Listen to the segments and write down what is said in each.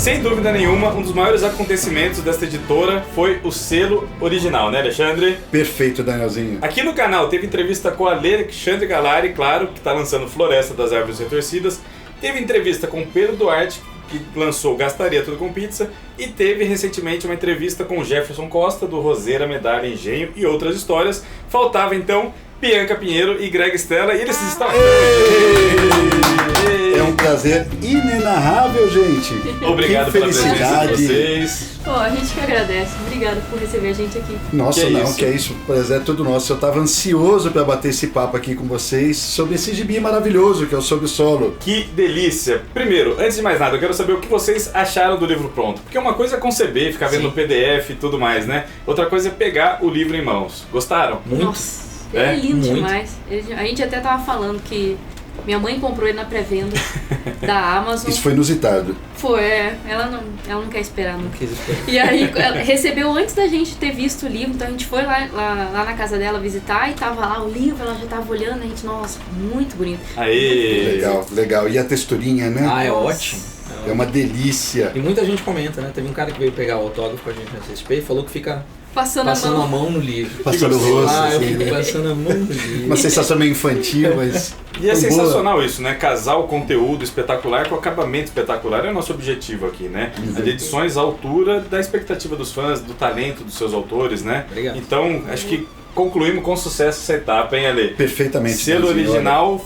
Sem dúvida nenhuma, um dos maiores acontecimentos desta editora foi o selo original, né, Alexandre? Perfeito, Danielzinho. Aqui no canal teve entrevista com a Alexandre Galari, claro, que está lançando Floresta das Árvores Retorcidas. Teve entrevista com o Pedro Duarte, que lançou Gastaria Tudo com Pizza. E teve recentemente uma entrevista com o Jefferson Costa, do Roseira, Medalha, Engenho e outras histórias. Faltava então Bianca Pinheiro e Greg Stella, e eles estão aqui. É um prazer inenarrável, gente. Obrigado pela presença de vocês. Pô, a gente que agradece. Obrigado por receber a gente aqui. Nossa, que é isso. O prazer é todo nosso. Eu estava ansioso para bater esse papo aqui com vocês sobre esse gibi maravilhoso que é o Sob o Solo. Que delícia. Primeiro, antes de mais nada, eu quero saber o que vocês acharam do livro pronto. Porque uma coisa é conceber, ficar vendo o PDF e tudo mais, né? Outra coisa é pegar o livro em mãos. Gostaram? Muito. Nossa, é lindo demais. A gente até tava falando que minha mãe comprou ele na pré-venda da Amazon. Isso foi inusitado. Foi, ela não quer esperar, não. E aí ela recebeu antes da gente ter visto o livro, então a gente foi lá na casa dela visitar e tava lá o livro, ela já tava olhando, a gente, nossa, muito bonito. Aê! Legal. E a texturinha, né? Ah, é ótimo. É uma delícia. E muita gente comenta, né? Teve um cara que veio pegar o autógrafo com a gente na CSP e falou que fica passando a mão no livro. Passando o rosto. Eu fico passando a mão no livro. Uma sensação meio infantil, mas... E é sensacional isso, né? Casar o conteúdo espetacular com o acabamento espetacular é o nosso objetivo aqui, né? As edições à altura da expectativa dos fãs, do talento dos seus autores, né? Obrigado. Então, acho que concluímos com sucesso essa etapa, hein, Ale? Perfeitamente. Selo original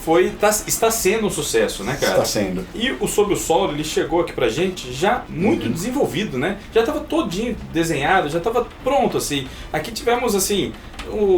está sendo um sucesso, né, cara? Está sendo. E o Sob o Solo, ele chegou aqui pra gente já muito desenvolvido, né? Já estava todinho desenhado, já estava pronto, assim. Aqui tivemos, assim,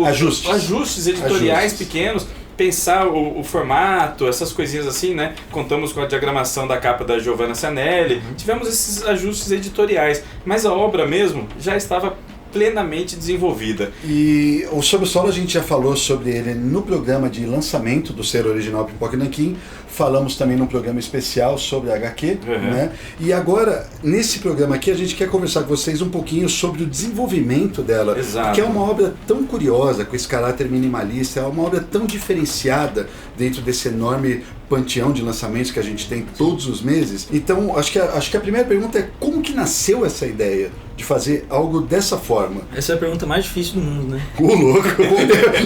ajustes editoriais pequenos. Pensar o formato, essas coisinhas assim, né? Contamos com a diagramação da capa da Giovanna Cianelli. Tivemos esses ajustes editoriais. Mas a obra mesmo já estava plenamente desenvolvida. E o Sob o Solo a gente já falou sobre ele no programa de lançamento do selo original Pipoca e Nanquim. Falamos também num programa especial sobre a HQ, né? E agora, nesse programa aqui, a gente quer conversar com vocês um pouquinho sobre o desenvolvimento dela. Exato. Que é uma obra tão curiosa, com esse caráter minimalista, é uma obra tão diferenciada dentro desse enorme panteão de lançamentos que a gente tem todos os meses. Então, acho que a primeira pergunta é como que nasceu essa ideia de fazer algo dessa forma? Essa é a pergunta mais difícil do mundo, né? Ô, louco!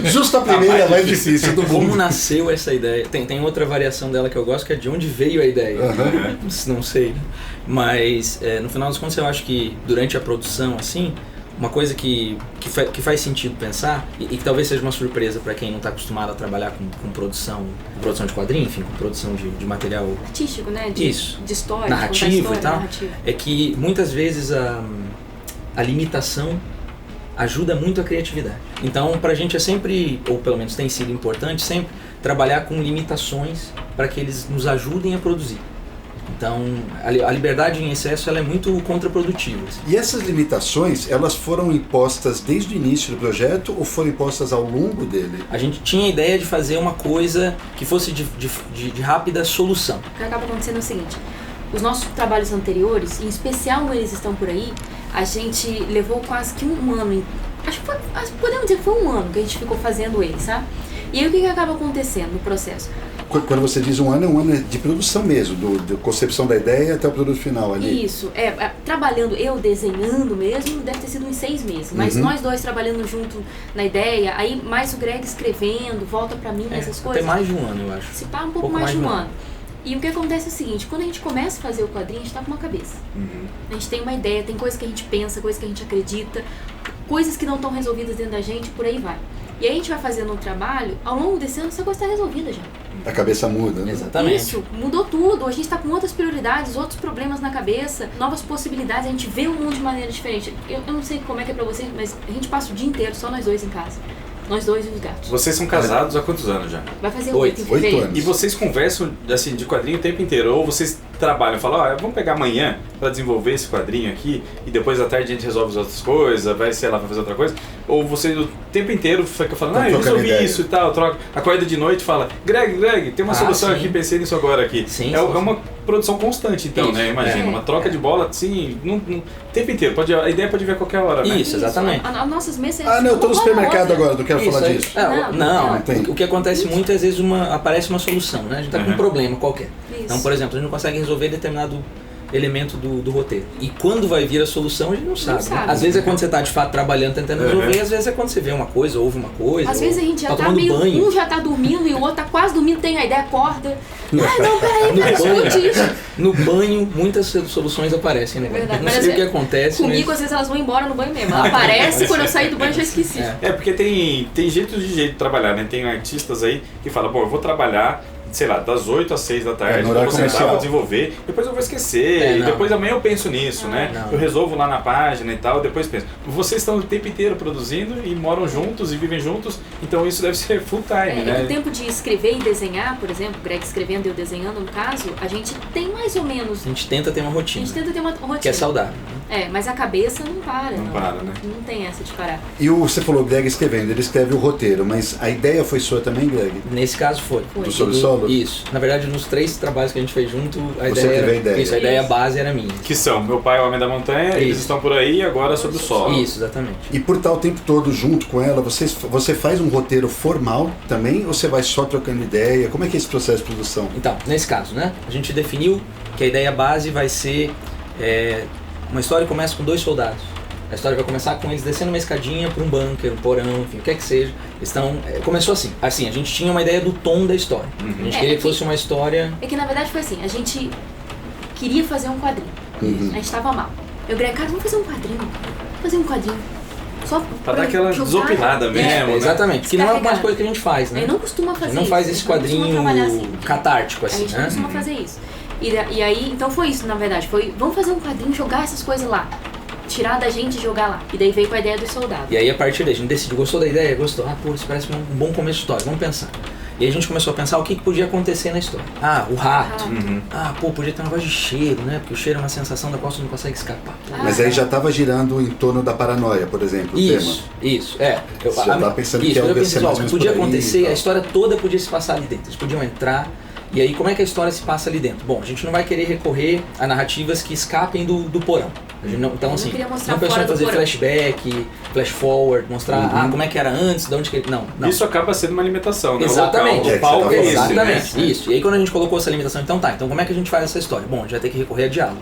Justo a primeira é a mais difícil do mundo. Como nasceu essa ideia? Tem outra variação dela que eu gosto, que é de onde veio a ideia. Não sei, né? Mas no final das contas eu acho que durante a produção, assim, uma coisa que faz sentido pensar, e que talvez seja uma surpresa para quem não está acostumado a trabalhar com produção de quadrinho, enfim, com produção de material artístico, né? De história, narrativo e tal, é que muitas vezes a limitação ajuda muito a criatividade. Então, pra gente é sempre, ou pelo menos tem sido importante, sempre trabalhar com limitações para que eles nos ajudem a produzir. Então, a liberdade em excesso ela é muito contraprodutiva. E essas limitações, elas foram impostas desde o início do projeto ou foram impostas ao longo dele? A gente tinha a ideia de fazer uma coisa que fosse de rápida solução. O que acaba acontecendo é o seguinte, os nossos trabalhos anteriores, em especial eles estão por aí, a gente levou quase que um ano, podemos dizer que foi um ano que a gente ficou fazendo eles, sabe? E aí o que acaba acontecendo no processo? Quando você diz um ano de produção mesmo, da concepção da ideia até o produto final ali. Isso, trabalhando, eu desenhando mesmo, deve ter sido uns 6 meses, mas nós dois trabalhando junto na ideia, aí mais o Greg escrevendo, volta pra mim, essas coisas. Até mais de um ano, eu acho. Se pá, um pouco mais de um ano. E o que acontece é o seguinte, quando a gente começa a fazer o quadrinho, a gente tá com uma cabeça. A gente tem uma ideia, tem coisas que a gente pensa, coisas que a gente acredita, coisas que não estão resolvidas dentro da gente, por aí vai. E aí a gente vai fazendo um trabalho, ao longo desse ano essa coisa está resolvida já. A cabeça muda, né? Exatamente. Isso, mudou tudo. A gente está com outras prioridades, outros problemas na cabeça, novas possibilidades, a gente vê o mundo de maneira diferente. Eu não sei como é que é pra vocês, mas a gente passa o dia inteiro só nós dois em casa. Nós dois e os gatos. Vocês são casados há quantos anos já? Vai fazer 8 em fevereiro. 8 anos. E vocês conversam assim, de quadrinho o tempo inteiro? Ou vocês trabalham e falam, vamos pegar amanhã para desenvolver esse quadrinho aqui e depois à tarde a gente resolve as outras coisas, vai, sei lá, vai fazer outra coisa? Ou você o tempo inteiro fica falando, eu resolvi isso e tal, troca, acorda de noite e fala, Greg, tem uma solução aqui, pensei nisso agora aqui. Sim, é uma produção constante, então, isso, né? Imagina, uma troca de bola, assim, o tempo inteiro. A ideia pode vir a qualquer hora, né? Isso, exatamente. As nossas mesas... eu tô no supermercado agora, não quero falar disso. Não. O que acontece muito é, às vezes, aparece uma solução, né? A gente tá com um problema qualquer. Isso. Então, por exemplo, a gente não consegue resolver determinado elemento do roteiro. E quando vai vir a solução, a gente não sabe. Né? Às vezes é quando você tá de fato trabalhando, tentando resolver, às vezes é quando você vê uma coisa, ouve uma coisa. Às vezes a gente já tá meio. Banho. Um já tá dormindo e o outro tá quase dormindo, tem a ideia, acorda. Não, peraí, isso. No banho, muitas soluções aparecem, né? Verdade. Não sei o que acontece. Comigo, às vezes elas vão embora no banho mesmo. Ela aparece, quando eu sair do banho eu já esqueci. Porque tem jeito de trabalhar, né? Tem artistas aí que falam, bom, eu vou trabalhar, sei lá, das 8 às 6 da tarde, eu vou sentar, vou desenvolver, depois eu vou esquecer, e depois amanhã eu penso nisso, né? Eu resolvo lá na página e tal, depois penso. Vocês estão o tempo inteiro produzindo e moram juntos e vivem juntos, então isso deve ser full time, né? E o tempo de escrever e desenhar, por exemplo, o Greg escrevendo e eu desenhando, no caso, a gente tem mais ou menos... A gente tenta ter uma rotina. Que é saudável. Mas a cabeça não para. Não para, né? Não tem essa de parar. E você falou o Greg escrevendo, ele escreve o roteiro, mas a ideia foi sua também, Greg? Nesse caso foi. Do Subsolo? Isso. Na verdade, nos 3 trabalhos que a gente fez junto, a ideia base era minha. Que são Meu Pai é o Homem da Montanha, eles estão por aí e agora Sobre o Solo. Isso, exatamente. E por estar o tempo todo junto com ela, você faz um roteiro formal também, ou você vai só trocando ideia? Como é que é esse processo de produção? Então, nesse caso, né? A gente definiu que a ideia base vai ser... uma história que começa com 2 soldados. A história vai começar com eles descendo uma escadinha para um bunker, um porão, enfim, o que é que seja. Começou assim. Assim, a gente tinha uma ideia do tom da história. A gente queria que fosse uma história... É que na verdade foi assim, a gente queria fazer um quadrinho. A gente tava mal. Eu falei, cara, vamos fazer um quadrinho. Fazer um quadrinho. Só pra dar aquela desopilada mesmo, né? Exatamente, que não é uma coisa que a gente faz, né? A gente não costuma fazer isso. Não faz esse quadrinho catártico, assim, né? A gente não costuma fazer isso. E aí, então foi isso, na verdade. Vamos fazer um quadrinho, jogar essas coisas lá. Tirar da gente e jogar lá. E daí veio com a ideia do soldado. E aí, a partir daí, a gente decidiu, gostou da ideia? Gostou. Isso parece um bom começo de história, vamos pensar. E aí a gente começou a pensar o que podia acontecer na história. O rato. Podia ter um negócio de cheiro, né? Porque o cheiro é uma sensação da qual você não consegue escapar. Mas aí já estava girando em torno da paranoia, por exemplo, Isso. Você já estava pensando que é algo que podia acontecer, a história toda podia se passar ali dentro. Eles podiam entrar. E aí, como é que a história se passa ali dentro? Bom, a gente não vai querer recorrer a narrativas que escapem do porão. A gente não, então, assim, não pensou em fazer flashback, flash forward, mostrar como é que era antes, de onde que... Não. Isso acaba sendo uma limitação, né? Exatamente. O palco é esse, exatamente, né? Isso. E aí, quando a gente colocou essa limitação, então como é que a gente faz essa história? Bom, a gente vai ter que recorrer a diálogo.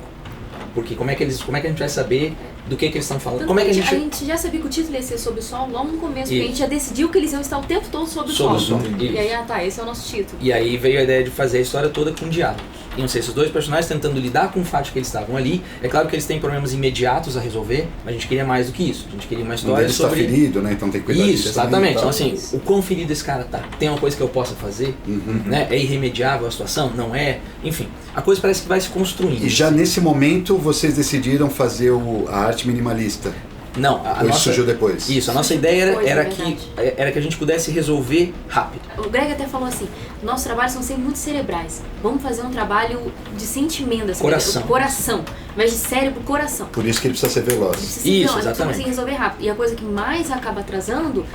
Porque como é que a gente vai saber do que eles estão falando? Como é que a gente já sabia que o título ia ser Sob o Sol logo no começo, porque a gente já decidiu que eles iam estar o tempo todo sob o sol. E aí, esse é o nosso título. E aí veio a ideia de fazer a história toda com diálogos. Iam ser esses 2 personagens tentando lidar com o fato de que eles estavam ali. É claro que eles têm problemas imediatos a resolver, mas a gente queria mais do que isso. A gente queria uma história sobre... Ele está ferido, né? Então tem que cuidar disso. Isso, exatamente. Então assim, o quão ferido esse cara tá? Tem uma coisa que eu possa fazer? Né? É irremediável a situação? Não é? Enfim, a coisa parece que vai se construindo. E já nesse momento vocês decidiram fazer a arte minimalista? Não, isso surgiu depois? Isso, a nossa ideia era que a gente pudesse resolver rápido. O Greg até falou assim, nossos trabalhos são sempre muito cerebrais. Vamos fazer um trabalho de sentimento, assim, coração. Ao invés de cérebro, coração. Por isso que ele precisa ser veloz. Isso, exatamente. Precisa resolver rápido. E a coisa que mais acaba atrasando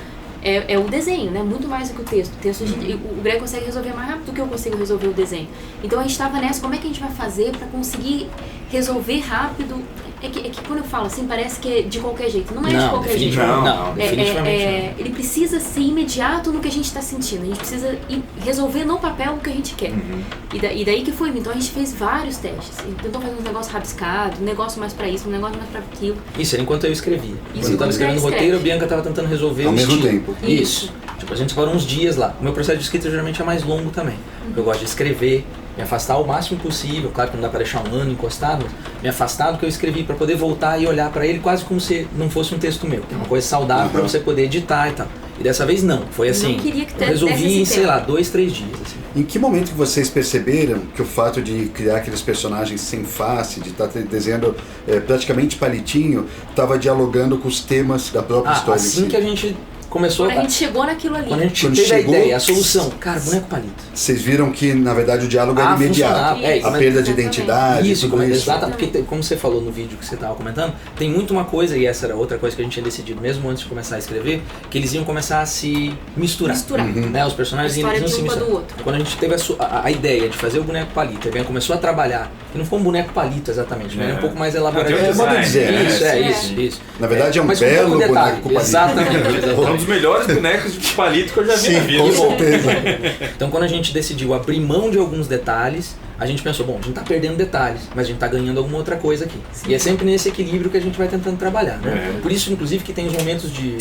é o desenho, né? Muito mais do que o texto. O Greg consegue resolver mais rápido do que eu consigo resolver o desenho. Então a gente estava nessa, como é que a gente vai fazer para conseguir resolver rápido? É que quando eu falo assim, parece que é de qualquer jeito. Não é de qualquer jeito. Não, definitivamente não. Ele precisa ser imediato no que a gente está sentindo. A gente precisa resolver no papel o que a gente quer. E daí que foi. Então a gente fez vários testes. Tentou fazer um negócio rabiscado, um negócio mais pra isso, um negócio mais pra aquilo. Isso era enquanto eu escrevia. Quando eu estava escrevendo o roteiro, a Bianca estava tentando resolver ao mesmo tempo. Isso. Tipo, a gente parou uns dias lá. O meu processo de escrita geralmente é mais longo também. Eu gosto de escrever, me afastar o máximo possível, claro que não dá para deixar um ano encostado, mas me afastar do que eu escrevi para poder voltar e olhar para ele quase como se não fosse um texto meu, que é uma coisa saudável para você poder editar e tal. E dessa vez não, foi assim, eu resolvi em, sei lá, 2, 3 dias. Assim. Em que momento que vocês perceberam que o fato de criar aqueles personagens sem face, de estar desenhando praticamente palitinho, estava dialogando com os temas da própria história? Assim que a gente começou... Quando a gente chegou naquilo ali. Quando a gente teve a ideia, a solução. Cara, boneco palito. Vocês viram que, na verdade, o diálogo era imediato. A perda de identidade, tudo isso. Exato, porque como você falou no vídeo que você estava comentando, tem muito uma coisa, e essa era outra coisa que a gente tinha decidido mesmo antes de começar a escrever, que eles iam começar a se misturar. Né? Os personagens iam se misturar. Quando a gente teve a ideia de fazer o boneco palito, a Bianca começou a trabalhar, que não ficou um boneco palito exatamente, mas é um pouco mais elaborado. Isso. Na verdade é um belo boneco palito. Um dos melhores bonecos de palito que eu já vi na vida. Com certeza. Então quando a gente decidiu abrir mão de alguns detalhes, a gente pensou, bom, a gente tá perdendo detalhes, mas a gente tá ganhando alguma outra coisa aqui. Sim. E é sempre nesse equilíbrio que a gente vai tentando trabalhar, né? Por isso, inclusive, que tem os momentos de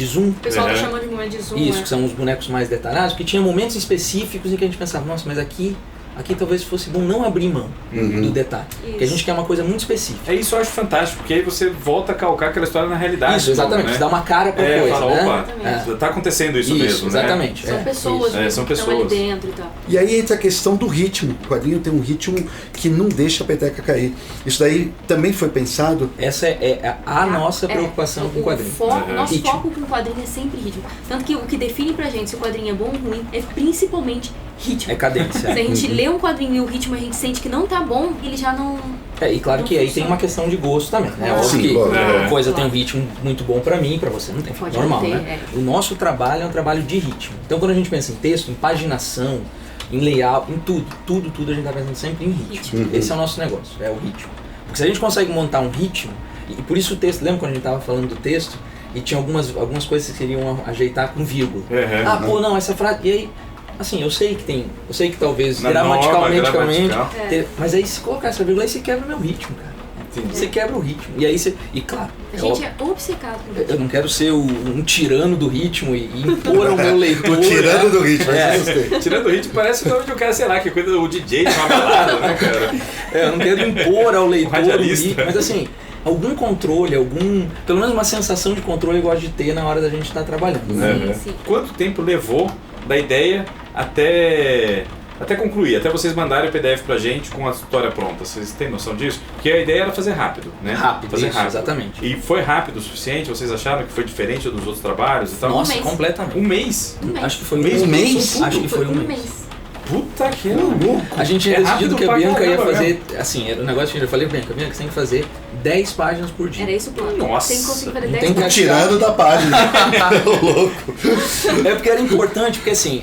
zoom. O pessoal tá chamando de momento de zoom. Isso, que são os bonecos mais detalhados, que tinha momentos específicos em que a gente pensava, nossa, mas aqui talvez fosse bom não abrir mão do detalhe. Porque a gente quer uma coisa muito específica. Isso eu acho fantástico, porque aí você volta a calcar aquela história na realidade. Isso, exatamente. Você dá uma cara pra coisa, fala, né? Opa, tá acontecendo isso mesmo, exatamente. São pessoas que estão ali dentro e tal. E aí entra a questão do ritmo. O quadrinho tem um ritmo que não deixa a peteca cair. Isso daí também foi pensado? Essa é a nossa preocupação com o quadrinho. Nosso foco com o quadrinho é sempre ritmo. Tanto que o que define pra gente se o quadrinho é bom ou ruim é principalmente ritmo. É cadência. Se a gente lê um quadrinho e o ritmo a gente sente que não tá bom, ele já não... E claro que aí tem uma questão de gosto também, né? Óbvio que uma coisa tem um ritmo muito bom pra mim, pra você não tem. Pode normal, ter, né? O nosso trabalho é um trabalho de ritmo. Então quando a gente pensa em texto, em paginação, em layout, em tudo a gente tá pensando sempre em ritmo. Esse é o nosso negócio, é o ritmo. Porque se a gente consegue montar um ritmo, e por isso o texto, lembra quando a gente tava falando do texto, e tinha algumas coisas que queriam ajeitar com vírgula. Não, essa frase... E aí, assim, eu sei que talvez gramaticalmente, mas aí se colocar essa vírgula, aí você quebra o meu ritmo, cara. Você quebra o ritmo. E aí você. E claro. A gente é obcecado por ritmo. Eu não quero ser um tirano do ritmo e impor ao meu leitor. O tirano do ritmo, tirando do ritmo parece o nome de um cara, sei lá, que cuida do DJ de uma balada, né, cara? Eu não quero impor ao leitor o ritmo, mas assim, algum controle, pelo menos uma sensação de controle eu gosto de ter na hora da gente estar trabalhando. Sim. Quanto tempo levou da ideia até concluir, até vocês mandarem o PDF pra gente com a história pronta? Vocês têm noção disso? Porque a ideia era fazer rápido, né? Fazer rápido. Exatamente. E foi rápido o suficiente? Vocês acharam que foi diferente dos outros trabalhos e tal? Nossa, completamente. Um mês? Acho que foi um mês. Acho que foi um mês. Puta que louco! A gente tinha decidido que a Bianca ia fazer, assim, era um negócio que eu falei, Bianca, você tem que fazer 10 páginas por dia. Era isso o plano. Nossa! Tem que conseguir fazer 10 páginas. Tirando da página. Louco! É porque era importante, porque assim...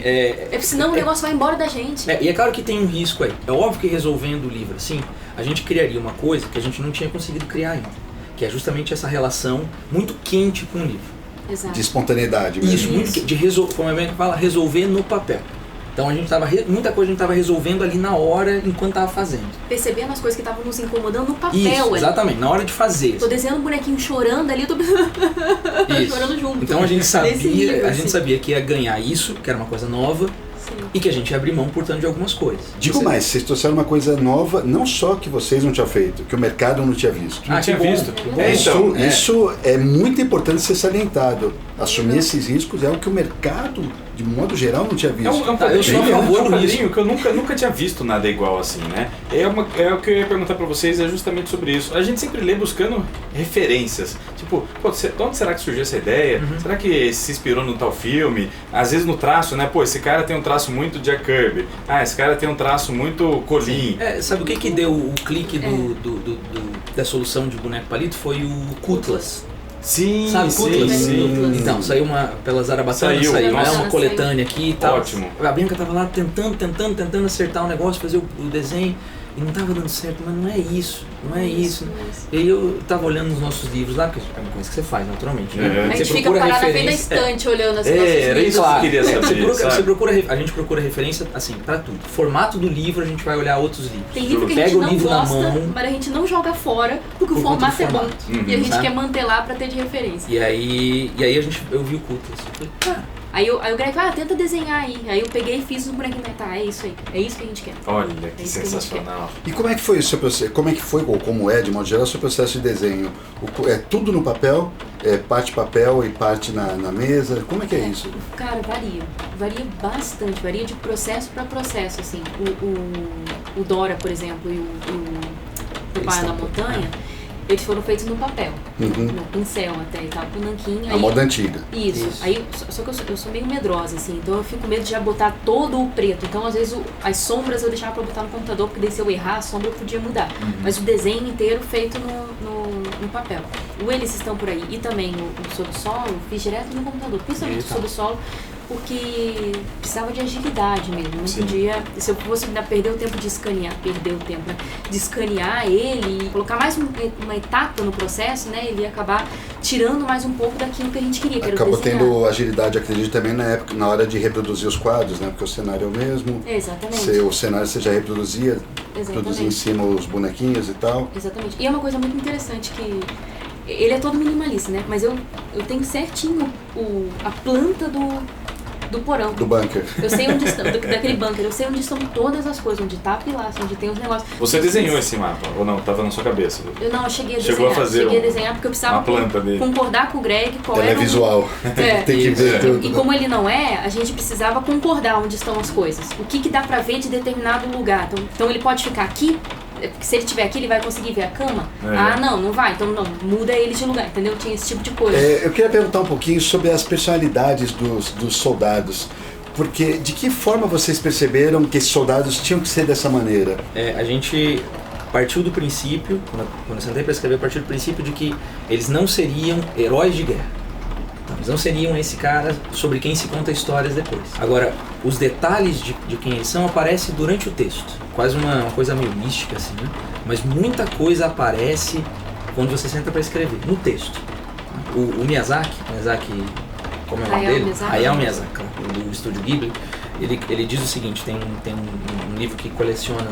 senão o negócio vai embora da gente. E é claro que tem um risco aí. É óbvio que resolvendo o livro assim, a gente criaria uma coisa que a gente não tinha conseguido criar ainda. Que é justamente essa relação muito quente com o livro. Exato. De espontaneidade mesmo. Isso, muito como a Bianca fala, resolver no papel. Então a gente muita coisa a gente estava resolvendo ali na hora, enquanto estava fazendo. Percebendo as coisas que estavam nos incomodando no papel. Isso, exatamente, na hora de fazer. Tô desenhando um bonequinho chorando ali, eu tô chorando junto. Então a gente sabia que ia ganhar isso, que era uma coisa nova. E que a gente ia abrir mão, portanto, de algumas coisas. Digo mais, vocês trouxeram uma coisa nova, não só que vocês não tinham feito, que o mercado não tinha visto. Não tinha visto. Isso é muito importante ser salientado. Assumir esses riscos é o que o mercado, de modo geral, não tinha visto. Eu sou a favor do quadrinho que eu nunca tinha visto nada igual assim, né? É o que eu ia perguntar pra vocês, é justamente sobre isso. A gente sempre lê buscando referências. Tipo, de onde será que surgiu essa ideia? Será que se inspirou no tal filme? Às vezes no traço, né? Pô, esse cara tem um traço muito Jack Kirby. Esse cara tem um traço muito Colin. Sabe o que deu o clique da solução de boneco palito? Foi o Cutlass. Sim, sabe, sim. Então, saiu pela Zarabatana, saiu uma coletânea aqui e tal. Ótimo. A Bianca tava lá tentando acertar o negócio, fazer o desenho. E não tava dando certo, mas não é isso. E aí eu tava olhando os nossos livros lá, porque é uma coisa que você faz naturalmente, né? A gente fica parado na frente da estante olhando assim, nossos era livros. Isso que eu queria saber. A gente procura referência, assim, pra tudo. Formato do livro, a gente vai olhar outros livros. Tem livro que a gente não gosta, mas a gente não joga fora, porque o formato é bom. E a gente quer manter lá pra ter de referência. E aí eu vi o Cutlass. Eu falei, cara... Aí o Greg falou, tenta desenhar aí. Aí eu peguei e fiz um bonequinho, é isso aí. É isso que a gente quer. Olha, que sensacional. E como é que foi o seu processo? Como é que foi, ou como é, de modo geral, o seu processo de desenho? É tudo no papel? Parte papel e parte na mesa? Como é que é isso? Cara, varia. Varia bastante. Varia de processo para processo, assim. O Dora, por exemplo, e o Pai na Montanha... Eles foram feitos no papel, no pincel até e tal, com nanquinho. A moda antiga. Isso. Aí, só que eu sou meio medrosa, assim, então eu fico com medo de já botar todo o preto. Então, às vezes, as sombras eu deixava pra botar no computador, porque daí se eu errar, a sombra eu podia mudar. Mas o desenho inteiro feito no papel. O Eles Estão Por Aí e também o Sob o Solo, fiz direto no computador. Principalmente o Sob o Solo, porque precisava de agilidade mesmo. Não podia, se eu fosse ainda perder o tempo de escanear, de escanear ele e colocar mais uma etapa no processo, né? Ele ia acabar tirando mais um pouco daquilo que a gente queria, que acabou era desenhar. Tendo agilidade, acredito, também na hora de reproduzir os quadros, né? Porque o cenário é o mesmo. Exatamente. O cenário você já reproduzia, produzia em cima os bonequinhos e tal. Exatamente. E é uma coisa muito interessante que ele é todo minimalista, né? Mas eu tenho certinho a planta do porão. Do bunker. Eu sei onde estão, daquele bunker, eu sei onde estão todas as coisas, onde tá a pilastra, onde tem os negócios. Você desenhou esse mapa, ou não? Tava na sua cabeça? Eu cheguei a desenhar. Chegou a fazer cheguei a desenhar porque eu precisava concordar com o Greg qual era. Ela é visual. Tem que ver tudo. E como ele não é, a gente precisava concordar onde estão as coisas. O que dá pra ver de determinado lugar. Então ele pode ficar aqui, porque se ele estiver aqui, ele vai conseguir ver a cama? Não vai. Então não, muda ele de lugar, entendeu? Tinha esse tipo de coisa. Eu queria perguntar um pouquinho sobre as personalidades dos soldados. Porque de que forma vocês perceberam que esses soldados tinham que ser dessa maneira? A gente partiu do princípio, quando eu sentei para escrever, partiu do princípio de que eles não seriam heróis de guerra. Eles não seriam esse cara sobre quem se conta histórias depois. Agora, os detalhes de quem eles são aparecem durante o texto. Quase uma coisa meio mística, assim, né? Mas muita coisa aparece quando você senta para escrever, no texto. O Miyazaki, como é o nome dele? Hayao Miyazaki, do estúdio Ghibli, ele diz o seguinte, tem um livro que coleciona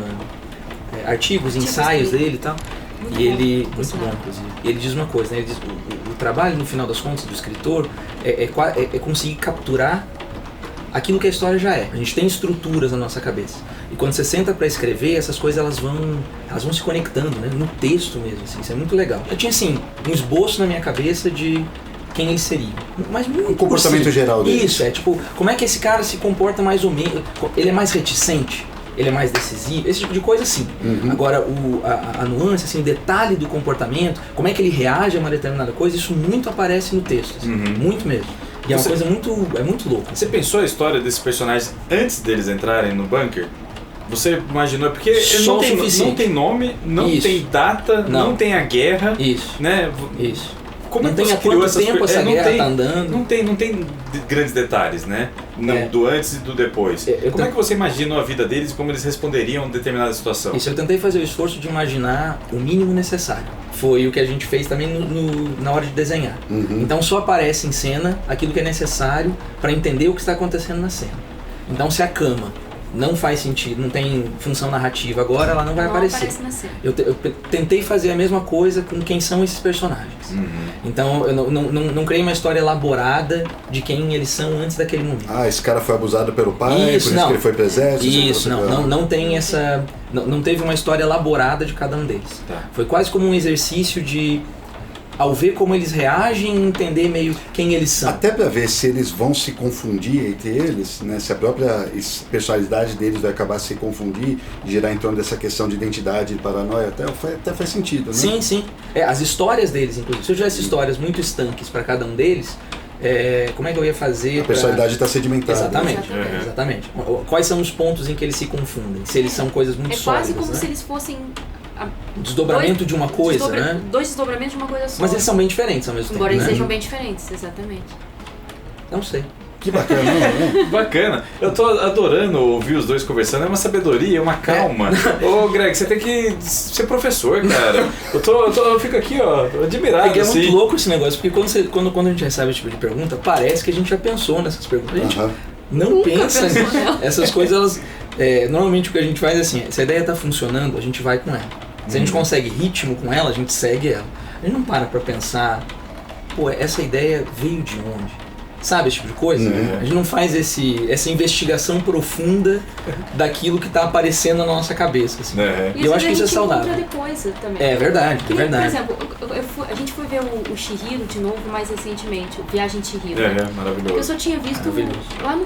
artigos, ensaios dele e tal. Muito bom, inclusive. E ele diz uma coisa, né? Ele diz, o trabalho, no final das contas, do escritor é conseguir capturar aquilo que a história já é. A gente tem estruturas na nossa cabeça. E quando você senta para escrever, essas coisas elas vão se conectando, né? No texto mesmo, assim. Isso é muito legal. Eu tinha, assim, um esboço na minha cabeça de quem ele seria. Mas muito o comportamento geral dele. Isso, tipo, como é que esse cara se comporta mais ou menos. Ele é mais reticente? Ele é mais decisivo, esse tipo de coisa sim. Agora, a nuance, assim, o detalhe do comportamento, como é que ele reage a uma determinada coisa, isso muito aparece no texto, assim, muito mesmo. E é uma coisa muito louca. Você pensou a história desses personagens antes deles entrarem no bunker? Você imaginou? Porque não tem nome, não tem data, não tem a guerra. Isso. Né? Isso. Como não tem há quanto tempo essa guerra tá andando. Não tem grandes detalhes, né? Do antes e do depois. Como é que você imagina a vida deles e como eles responderiam a determinada situação? Isso, eu tentei fazer o esforço de imaginar o mínimo necessário. Foi o que a gente fez também na hora de desenhar. Então só aparece em cena aquilo que é necessário para entender o que está acontecendo na cena. Então se a cama não faz sentido, não tem função narrativa agora, ela não vai aparecer. Eu tentei fazer a mesma coisa com quem são esses personagens. Então eu não criei uma história elaborada de quem eles são antes daquele momento. Esse cara foi abusado pelo pai, por isso que ele foi pro exército. Isso, não tem essa. Não teve uma história elaborada de cada um deles. Foi quase como um exercício de, ao ver como eles reagem, entender meio quem eles são. Até para ver se eles vão se confundir entre eles, né? Se a própria personalidade deles vai acabar se confundir, girar em torno dessa questão de identidade e paranoia, até faz sentido, né? Sim, sim. As histórias deles, inclusive. Se eu tivesse histórias muito estanques para cada um deles, como é que eu ia fazer? A personalidade está sedimentada. Exatamente. Exatamente. Quais são os pontos em que eles se confundem? Se eles são coisas muito sólidas, quase como né? se eles fossem desdobramento de uma coisa, né? Dois desdobramentos de uma coisa só. Mas eles são bem diferentes ao mesmo tempo, embora eles né? sejam bem diferentes, exatamente. Não sei. Que bacana, né? Bacana. Eu tô adorando ouvir os dois conversando. É uma sabedoria, uma calma. Ô, Greg, você tem que ser professor, cara. Eu fico aqui, ó, admirado. É muito louco esse negócio, porque quando a gente recebe esse tipo de pergunta, parece que a gente já pensou nessas perguntas. A gente não pensa nisso. Essas coisas, elas, normalmente o que a gente faz é assim, se a ideia tá funcionando, a gente vai com ela. Se a gente consegue ritmo com ela, a gente segue ela. A gente não para pra pensar, essa ideia veio de onde? Sabe, esse tipo de coisa? A gente não faz essa investigação profunda daquilo que está aparecendo na nossa cabeça. Assim. E eu acho que isso é saudável. Depois também. É verdade, é verdade. Por exemplo, a gente foi ver o Chihiro de novo mais recentemente, o Viagem de Chihiro. Maravilhoso. Eu só tinha visto lá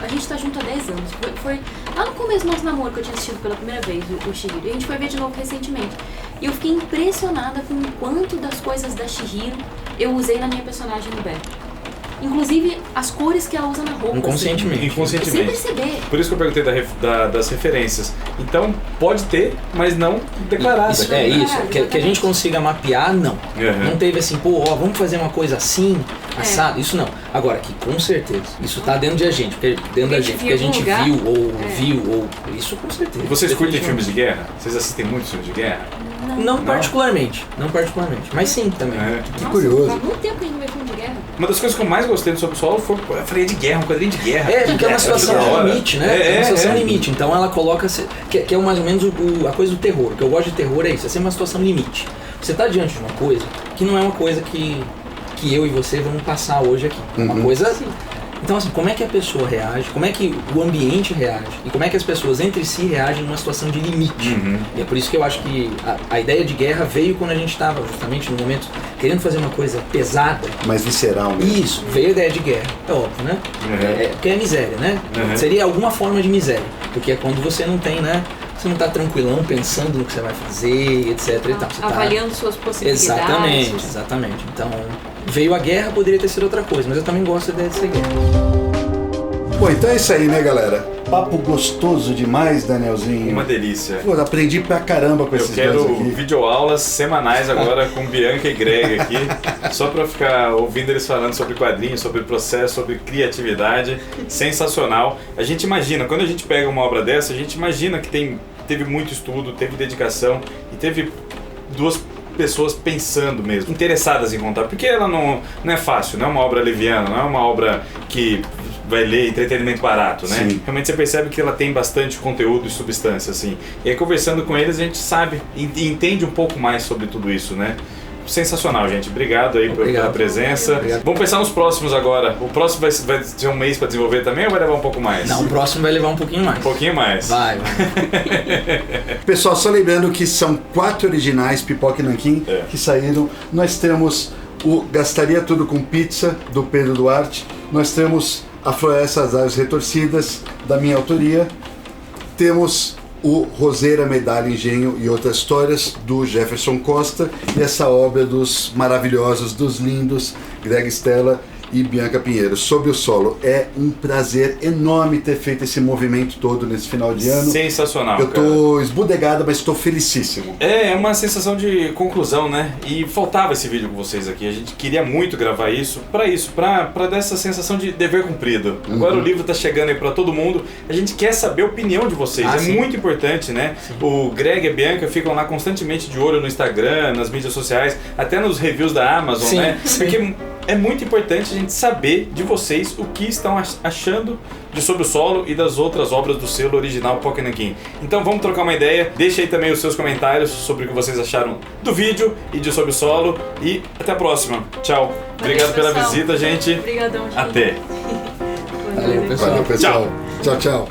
a gente tá junto há 10 anos. Foi lá no começo do nosso namoro que eu tinha assistido pela primeira vez o Chihiro. E a gente foi ver de novo recentemente. E eu fiquei impressionada com o quanto das coisas da Chihiro eu usei na minha personagem no Beto. Inclusive as cores que ela usa na roupa. Inconscientemente. Inconscientemente. Sem perceber. Por isso que eu perguntei das referências. Então, pode ter, mas não declarado. Isso, que a gente consiga mapear, não. Não teve assim, vamos fazer uma coisa assim, assado, isso não. Agora, que com certeza, isso tá dentro de a gente, porque a gente viu, ou isso com certeza. E vocês curtem filmes de guerra? Vocês assistem muitos filmes de guerra? Não particularmente, mas sim também. Que curioso. Há muito tempo que a gente não vê filme de guerra. Uma das coisas que eu mais gostei do Sobre o Solo foi a freia de guerra, um quadrinho de guerra. Porque é uma situação limite, né? É uma situação limite. Então ela coloca, que é mais ou menos a coisa do terror. O que eu gosto de terror é isso, é sempre uma situação limite. Você tá diante de uma coisa que não é uma coisa que eu e você vamos passar hoje aqui. Uma coisa assim. Então, assim, como é que a pessoa reage, como é que o ambiente reage e como é que as pessoas entre si reagem numa situação de limite. E é por isso que eu acho que a ideia de guerra veio quando a gente estava justamente no momento querendo fazer uma coisa pesada. Mais visceral, né? Isso, veio a ideia de guerra, é óbvio, né? Porque é miséria, né? Seria alguma forma de miséria, porque é quando você não tem, né? Você não está tranquilão pensando no que você vai fazer, etc. e tal. Você avaliando suas possibilidades. Exatamente. Então, veio a guerra, poderia ter sido outra coisa, mas eu também gosto da ideia de ser guerra. Bom, então é isso aí, né, galera? Papo gostoso demais, Danielzinho. Uma delícia. Pô, aprendi pra caramba com esses dois aqui. Eu quero videoaulas semanais agora com Bianca e Greg aqui, só pra ficar ouvindo eles falando sobre quadrinhos, sobre processo, sobre criatividade. Sensacional. A gente imagina, quando a gente pega uma obra dessa, a gente imagina que teve muito estudo, teve dedicação e teve duas pessoas pensando mesmo, interessadas em contar, porque ela não é fácil, não é uma obra leviana, não é uma obra que vai ler entretenimento barato, né? Sim. Realmente você percebe que ela tem bastante conteúdo e substância, assim. E aí conversando com eles a gente sabe e entende um pouco mais sobre tudo isso, né? Sensacional, gente. Obrigado aí pela presença. Obrigado. Vamos pensar nos próximos agora. O próximo vai ter um mês para desenvolver também ou vai levar um pouco mais? Não, o próximo vai levar um pouquinho mais. Um pouquinho mais. Vai. Pessoal, só lembrando que são 4 originais Pipoca e Nanquim que saíram. Nós temos o Gastaria Tudo com Pizza, do Pedro Duarte. Nós temos A Floresta das Aves Retorcidas, da minha autoria. Temos o Roseira, Medalha, Engenho e Outras Histórias, do Jefferson Costa, e essa obra dos maravilhosos, dos lindos Greg Stella e Bianca Pinheiro, Sobre o Solo. É um prazer enorme ter feito esse movimento todo nesse final de ano. Sensacional. Eu tô esbudegado, mas estou felicíssimo. É uma sensação de conclusão, né? E faltava esse vídeo com vocês aqui. A gente queria muito gravar pra dar essa sensação de dever cumprido. Agora o livro tá chegando aí pra todo mundo. A gente quer saber a opinião de vocês. Sim. Muito importante, né? Sim. O Greg e a Bianca ficam lá constantemente de olho no Instagram, nas mídias sociais, até nos reviews da Amazon, né? Porque é muito importante a gente saber de vocês o que estão achando de Sobre o Solo e das outras obras do selo original Pipoca e Nanquim. Então vamos trocar uma ideia, deixa aí também os seus comentários sobre o que vocês acharam do vídeo e de Sobre o Solo e até a próxima. Tchau. Obrigado pela visita, gente. Obrigadão, gente. Até. Valeu, pessoal. Tchau.